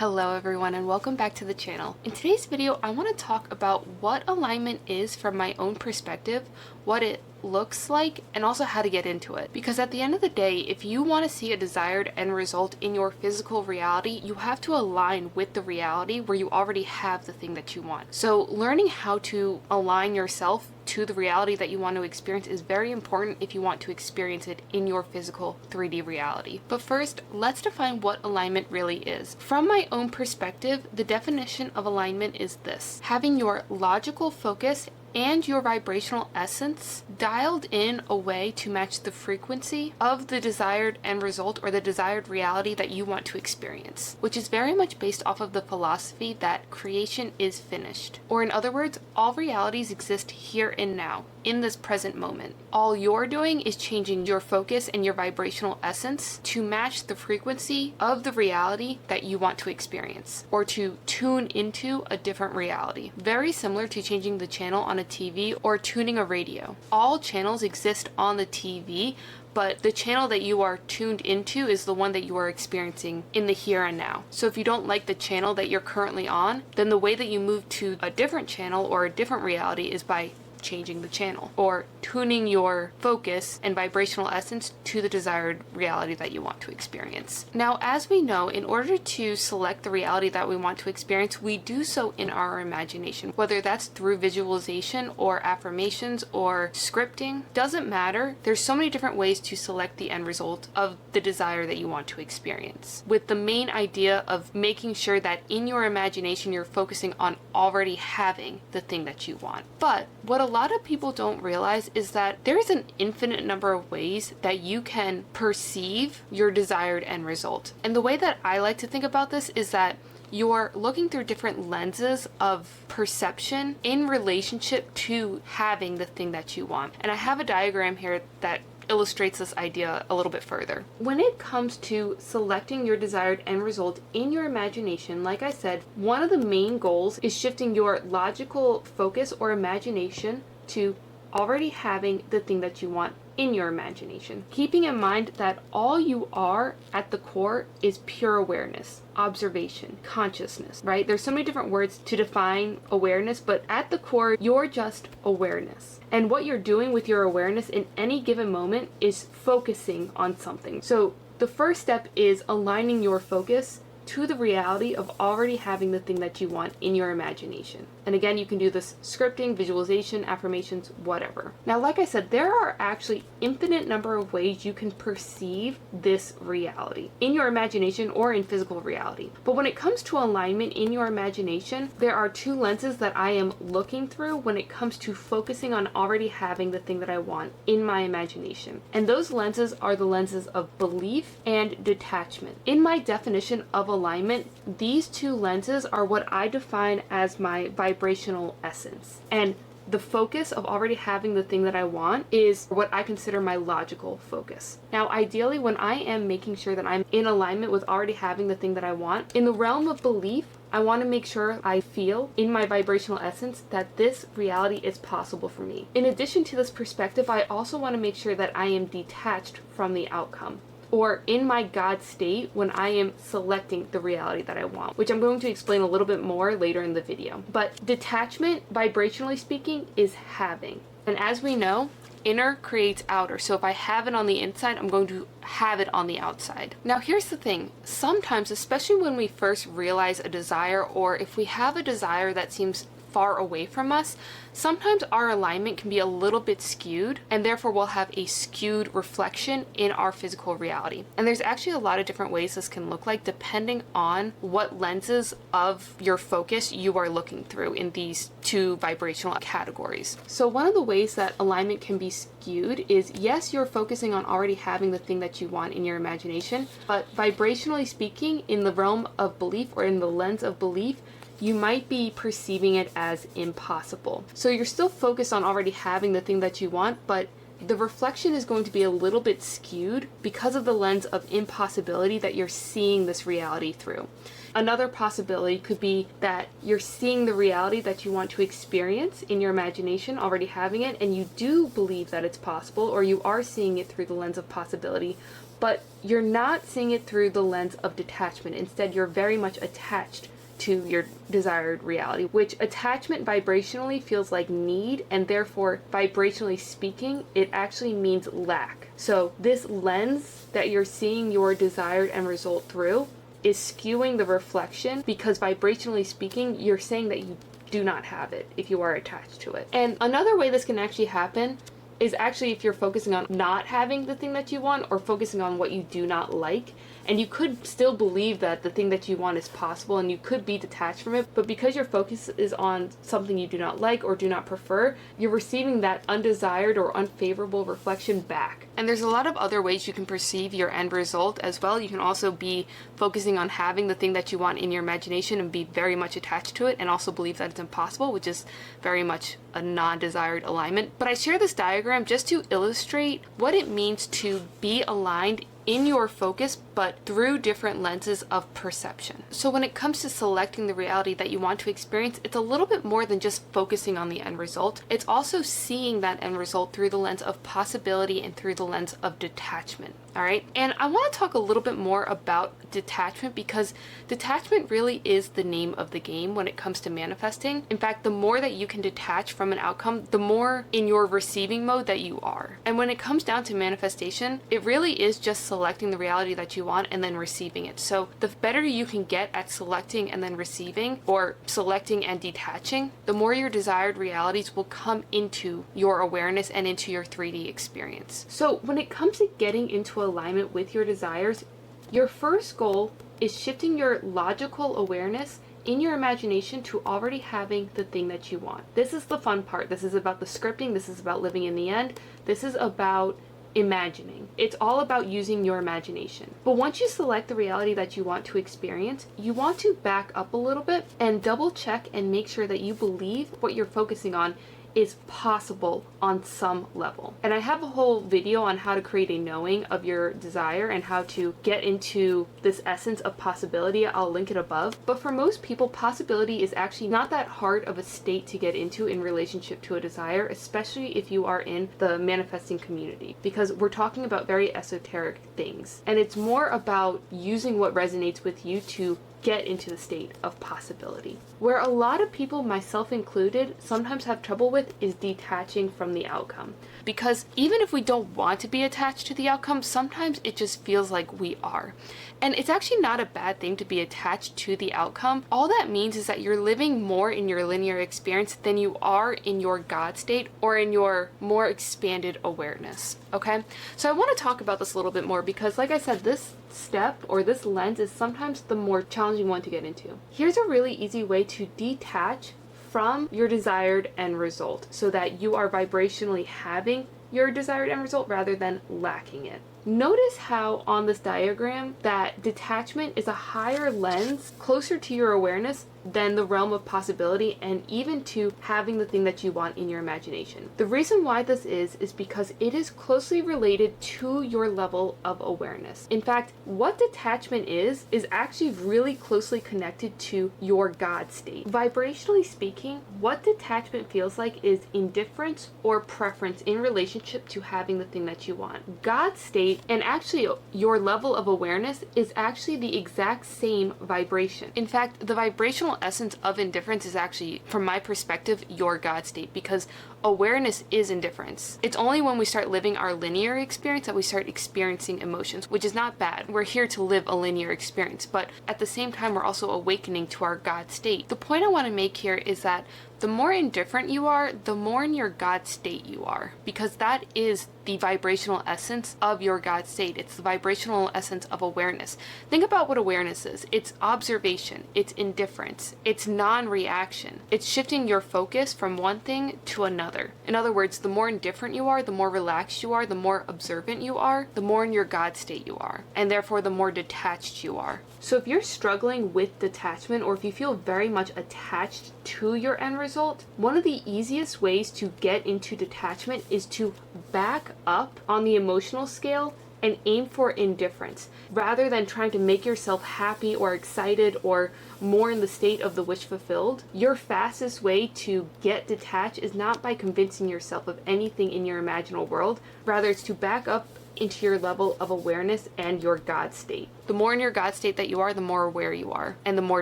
Hello everyone and welcome back to the channel. In today's video, I want to talk about what alignment is from my own perspective, what it looks like, and also how to get into it. Because at the end of the day, if you want to see a desired end result in your physical reality, you have to align with the reality where you already have the thing that you want. So learning how to align yourself to the reality that you want to experience is very important if you want to experience it in your physical 3D reality. But first, let's define what alignment really is. From my own perspective, the definition of alignment is this: having your logical focus and your vibrational essence dialed in a way to match the frequency of the desired end result or the desired reality that you want to experience, which is very much based off of the philosophy that creation is finished. Or in other words, all realities exist here and now, in this present moment. All you're doing is changing your focus and your vibrational essence to match the frequency of the reality that you want to experience, or to tune into a different reality. Very similar to changing the channel on a TV or tuning a radio. All channels exist on the TV, but the channel that you are tuned into is the one that you are experiencing in the here and now. So if you don't like the channel that you're currently on, then the way that you move to a different channel or a different reality is by changing the channel or tuning your focus and vibrational essence to the desired reality that you want to experience. Now, as we know, in order to select the reality that we want to experience, we do so in our imagination, whether that's through visualization or affirmations or scripting, doesn't matter. There's so many different ways to select the end result of the desire that you want to experience, with the main idea of making sure that in your imagination you're focusing on already having the thing that you want. But what a lot of people don't realize is that there is an infinite number of ways that you can perceive your desired end result. And the way that I like to think about this is that you're looking through different lenses of perception in relationship to having the thing that you want. And I have a diagram here that illustrates this idea a little bit further. When it comes to selecting your desired end result in your imagination, like I said, one of the main goals is shifting your logical focus or imagination to already having the thing that you want in your imagination. Keeping in mind that all you are at the core is pure awareness, observation, consciousness, right? There's so many different words to define awareness, but at the core, you're just awareness. And what you're doing with your awareness in any given moment is focusing on something. So the first step is aligning your focus to the reality of already having the thing that you want in your imagination. And again, you can do this scripting, visualization, affirmations, whatever. Now, like I said, there are actually infinite number of ways you can perceive this reality in your imagination or in physical reality. But when it comes to alignment in your imagination, there are two lenses that I am looking through when it comes to focusing on already having the thing that I want in my imagination. And those lenses are the lenses of belief and detachment. In my definition of alignment, these two lenses are what I define as my vibrational essence. And the focus of already having the thing that I want is what I consider my logical focus. Now, ideally, when I am making sure that I'm in alignment with already having the thing that I want, in the realm of belief, I want to make sure I feel in my vibrational essence that this reality is possible for me. In addition to this perspective, I also want to make sure that I am detached from the outcome, or in my God state when I am selecting the reality that I want, which I'm going to explain a little bit more later in the video. But detachment, vibrationally speaking, is having. And as we know, inner creates outer. So if I have it on the inside, I'm going to have it on the outside. Now, here's the thing. Sometimes, especially when we first realize a desire, or if we have a desire that seems far away from us, sometimes our alignment can be a little bit skewed, and therefore we'll have a skewed reflection in our physical reality. And there's actually a lot of different ways this can look like depending on what lenses of your focus you are looking through in these two vibrational categories. So one of the ways that alignment can be skewed is, yes, you're focusing on already having the thing that you want in your imagination, but vibrationally speaking, in the realm of belief or in the lens of belief, you might be perceiving it as impossible. So you're still focused on already having the thing that you want, but the reflection is going to be a little bit skewed because of the lens of impossibility that you're seeing this reality through. Another possibility could be that you're seeing the reality that you want to experience in your imagination, already having it, and you do believe that it's possible, or you are seeing it through the lens of possibility, but you're not seeing it through the lens of detachment. Instead, you're very much attached to your desired reality, which attachment vibrationally feels like need, and therefore vibrationally speaking, it actually means lack. So this lens that you're seeing your desired end result through is skewing the reflection, because vibrationally speaking, you're saying that you do not have it if you are attached to it. And another way this can actually happen is actually if you're focusing on not having the thing that you want, or focusing on what you do not like. And you could still believe that the thing that you want is possible, and you could be detached from it, but because your focus is on something you do not like or do not prefer, you're receiving that undesired or unfavorable reflection back. And there's a lot of other ways you can perceive your end result as well. You can also be focusing on having the thing that you want in your imagination and be very much attached to it, and also believe that it's impossible, which is very much a non-desired alignment. But I share this diagram just to illustrate what it means to be aligned in your focus, but through different lenses of perception. So when it comes to selecting the reality that you want to experience, it's a little bit more than just focusing on the end result. It's also seeing that end result through the lens of possibility and through the lens of detachment. All right. And I want to talk a little bit more about detachment, because detachment really is the name of the game when it comes to manifesting. In fact, the more that you can detach from an outcome, the more in your receiving mode that you are. And when it comes down to manifestation, it really is just selecting the reality that you want and then receiving it. So the better you can get at selecting and then receiving, or selecting and detaching, the more your desired realities will come into your awareness and into your 3D experience. So when it comes to getting into alignment with your desires, your first goal is shifting your logical awareness in your imagination to already having the thing that you want. This is the fun part. This is about the scripting. This is about living in the end. This is about imagining. It's all about using your imagination. But once you select the reality that you want to experience, you want to back up a little bit and double check and make sure that you believe what you're focusing on is possible on some level. And I have a whole video on how to create a knowing of your desire and how to get into this essence of possibility. I'll link it above. But for most people, possibility is actually not that hard of a state to get into in relationship to a desire, especially if you are in the manifesting community, because we're talking about very esoteric things. And it's more about using what resonates with you to get into the state of possibility. Where a lot of people, myself included, sometimes have trouble with is detaching from the outcome. Because even if we don't want to be attached to the outcome, sometimes it just feels like we are. And it's actually not a bad thing to be attached to the outcome. All that means is that you're living more in your linear experience than you are in your God state or in your more expanded awareness. Okay? So I want to talk about this a little bit more, because like I said, this step or this lens is sometimes the more challenging one to get into. Here's a really easy way to detach from your desired end result so that you are vibrationally having your desired end result rather than lacking it. Notice how on this diagram that detachment is a higher lens closer to your awareness than the realm of possibility, and even to having the thing that you want in your imagination. The reason why this is because it is closely related to your level of awareness. In fact, what detachment is actually really closely connected to your God state. Vibrationally speaking, what detachment feels like is indifference or preference in relationship to having the thing that you want. God state, and actually your level of awareness, is actually the exact same vibration. In fact, the vibrational essence of indifference is actually, from my perspective, your God state, because awareness is indifference. It's only when we start living our linear experience that we start experiencing emotions, which is not bad. We're here to live a linear experience, but at the same time, we're also awakening to our God state. The point I want to make here is that the more indifferent you are, the more in your God state you are, because that is the vibrational essence of your God state. It's the vibrational essence of awareness. Think about what awareness is. It's observation, it's indifference, it's non-reaction. It's shifting your focus from one thing to another. In other words, the more indifferent you are, the more relaxed you are, the more observant you are, the more in your God state you are, and therefore the more detached you are. So if you're struggling with detachment, or if you feel very much attached to your end result, one of the easiest ways to get into detachment is to back up on the emotional scale and aim for indifference, rather than trying to make yourself happy or excited or more in the state of the wish fulfilled. Your fastest way to get detached is not by convincing yourself of anything in your imaginal world. Rather, it's to back up into your level of awareness and your God state. The more in your God state that you are, the more aware you are, and the more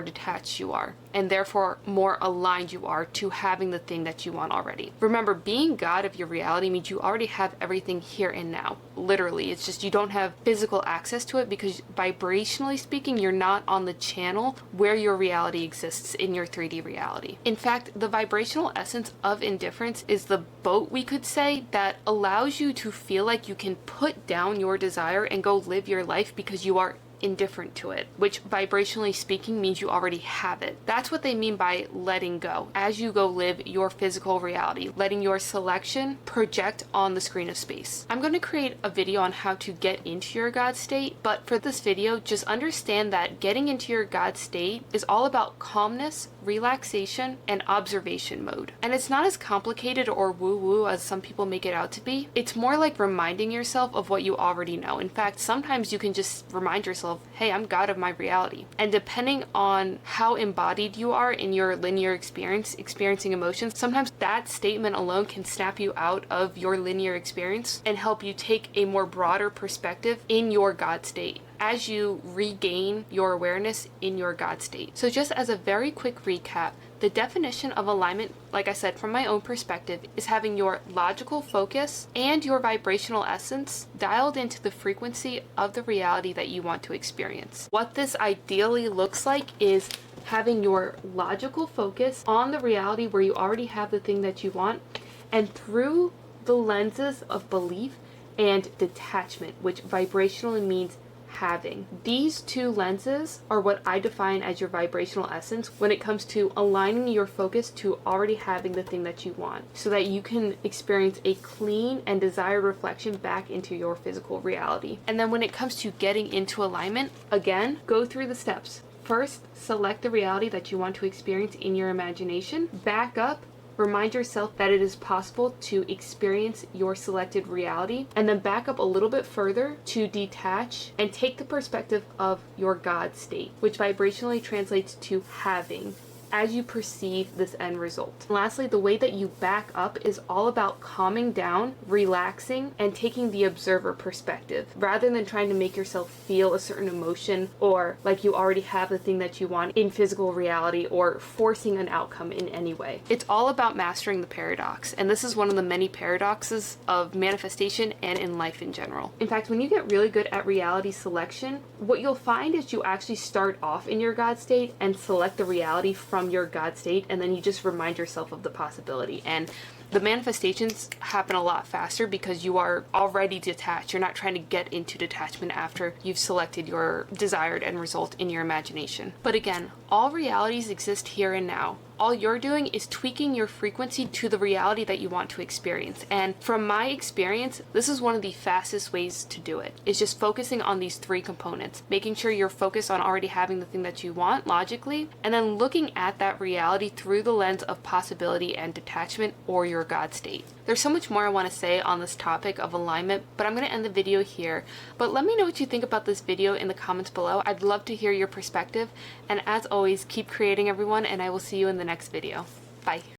detached you are, and therefore more aligned you are to having the thing that you want already. Remember, being God of your reality means you already have everything here and now. Literally, it's just you don't have physical access to it because vibrationally speaking, you're not on the channel where your reality exists in your 3D reality. In fact, the vibrational essence of indifference is the boat, we could say, that allows you to feel like you can put down your desire and go live your life because you are indifferent to it, which vibrationally speaking means you already have it. That's what they mean by letting go as you go live your physical reality, letting your selection project on the screen of space. I'm going to create a video on how to get into your God state, but for this video, just understand that getting into your God state is all about calmness, relaxation, and observation mode. And it's not as complicated or woo-woo as some people make it out to be. It's more like reminding yourself of what you already know. In fact, sometimes you can just remind yourself, hey, I'm God of my reality. And depending on how embodied you are in your linear experience, experiencing emotions, sometimes that statement alone can snap you out of your linear experience and help you take a more broader perspective in your God state as you regain your awareness in your God state. So just as a very quick recap, the definition of alignment, like I said, from my own perspective, is having your logical focus and your vibrational essence dialed into the frequency of the reality that you want to experience. What this ideally looks like is having your logical focus on the reality where you already have the thing that you want, and through the lenses of belief and detachment, which vibrationally means having. These two lenses are what I define as your vibrational essence when it comes to aligning your focus to already having the thing that you want, so that you can experience a clean and desired reflection back into your physical reality. And then when it comes to getting into alignment, again, go through the steps. First, select the reality that you want to experience in your imagination. Back up. Remind yourself that it is possible to experience your selected reality, and then back up a little bit further to detach and take the perspective of your God state, which vibrationally translates to having, as you perceive this end result. And lastly, the way that you back up is all about calming down, relaxing, and taking the observer perspective, rather than trying to make yourself feel a certain emotion or like you already have the thing that you want in physical reality or forcing an outcome in any way. It's all about mastering the paradox, and this is one of the many paradoxes of manifestation and in life in general. In fact, when you get really good at reality selection, what you'll find is you actually start off in your God state and select the reality from your God state, and then you just remind yourself of the possibility. And the manifestations happen a lot faster because you are already detached. You're not trying to get into detachment after you've selected your desired end result in your imagination. But again, all realities exist here and now. All you're doing is tweaking your frequency to the reality that you want to experience. And from my experience, this is one of the fastest ways to do it. It's just focusing on these three components, making sure you're focused on already having the thing that you want logically, and then looking at that reality through the lens of possibility and detachment, or your God state. There's so much more I want to say on this topic of alignment, but I'm going to end the video here. But let me know what you think about this video in the comments below. I'd love to hear your perspective. And as always, keep creating, everyone, and I will see you in the next video. Bye.